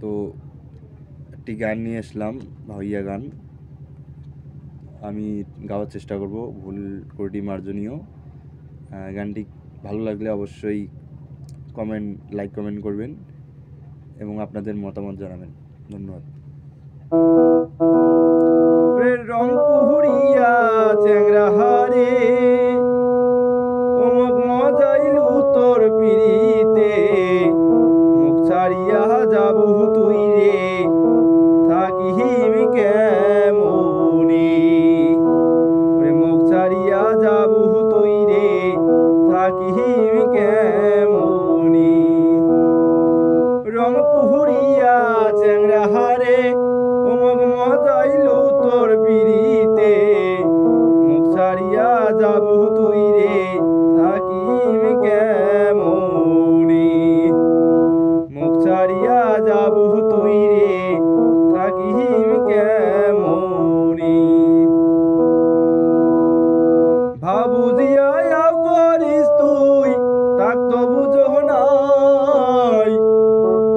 তো একটি গান নিয়ে আসলাম, ভাইয়া গান। আমি গাওয়ার চেষ্টা করব, ভুল ত্রুটি মার্জনীয়। গানটি ভালো লাগলে অবশ্যই লাইক কমেন্ট করবেন এবং আপনাদের মতামত জানাবেন। ধন্যবাদ। রং পুহুরিয়া চ্যাংরা হারে অমুক মজাইলু তোর পিড়িতে, মুখ ছাড়িয়া যাবু তুই রে, থাকিহিম কেমনে। মুখ ছাড়িয়া যাবু তুই রে, থাকিহিম কেমনে। রং পুহুরিয়া চ্যাংরা হারে অমুক মজাইলু তোর পিড়িতে, মুখ ছাড়িয়া যাবু তুই রে, থাকিম কেমনে। মুখ ছাড়িয়া যাবু তুই রে, থাকিম কেমনে। ভাবু জিয়াও করিস তুই, তাক তো বুঝো নাই।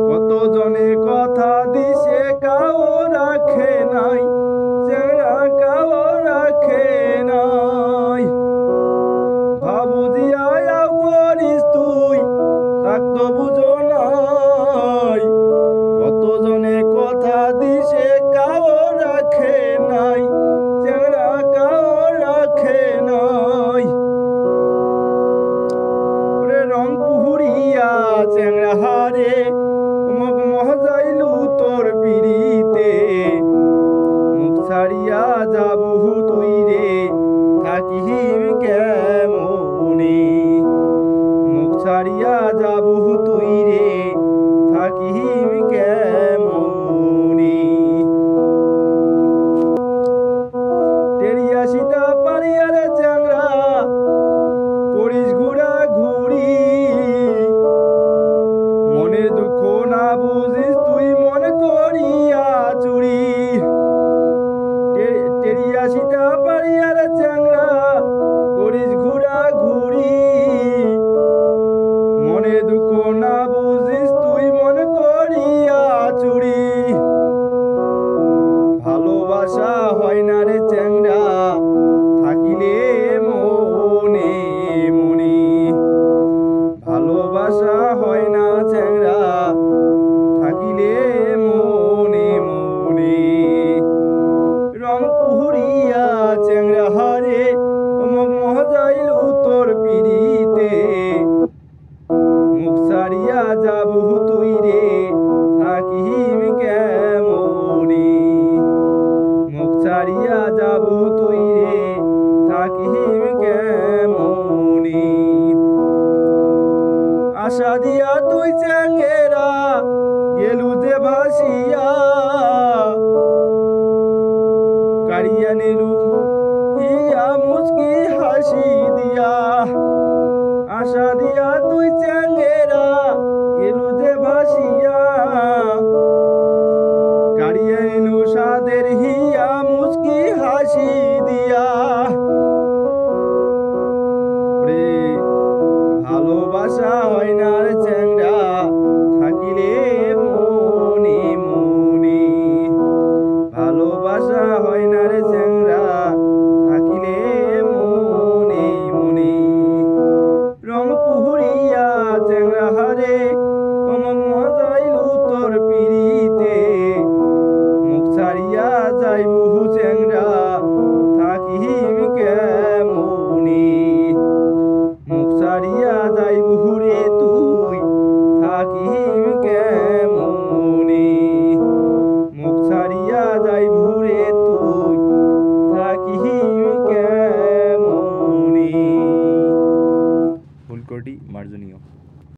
কত জনে কথা দিছে কাও রাখে নাই, চ্যাংরা কাও রাখে নাই। ভাবু জিয়াও করিস তুই, তাক তো বুঝো নাই। কত জনে কথা দিছে কাও রাখে নাই, চ্যাংরা কাও রাখে নাই। রং পুহুরিয়া চ্যাংরা হারে মুখ মজাইলু তোর পিড়িতে, মুখ ছাড়িয়া যাবু তুই রে, থাকিম কেমনে। মুখ ছাড়িয়া যাবু তুই রে, থাকিম কেমনে। টেরিয়া সীতা পারিয়া রে চ্যাংরা করিস ঘুরা ঘুরি, মনের দুঃখ না বুঝিস তুই মন করিয়া চুরি। টেরিয়া সীতা পারিয়া রে চ্যাংরা করিস ঘুরা ঘুরি, মনে দুঃখ না বুঝিস তুই মন করিয়া চুরি। ভালোবাসা হয় না রে চ্যাংরা থাকিলে মনে মনে। ভালোবাসা হয় না চ্যাংরা থাকিলে মনে মনে। রং পুহুরিয়া চ্যাংরা হারে অমুক মজাইলু তোর পিড়িতে, মুখ ছাড়িয়া যাবু তুই রে, থাকিম কেমনে। মুখ ছাড়িয়া যাবু তুই রে, থাকিম কেমনে। আশা দিয়া তুই চ্যাংরা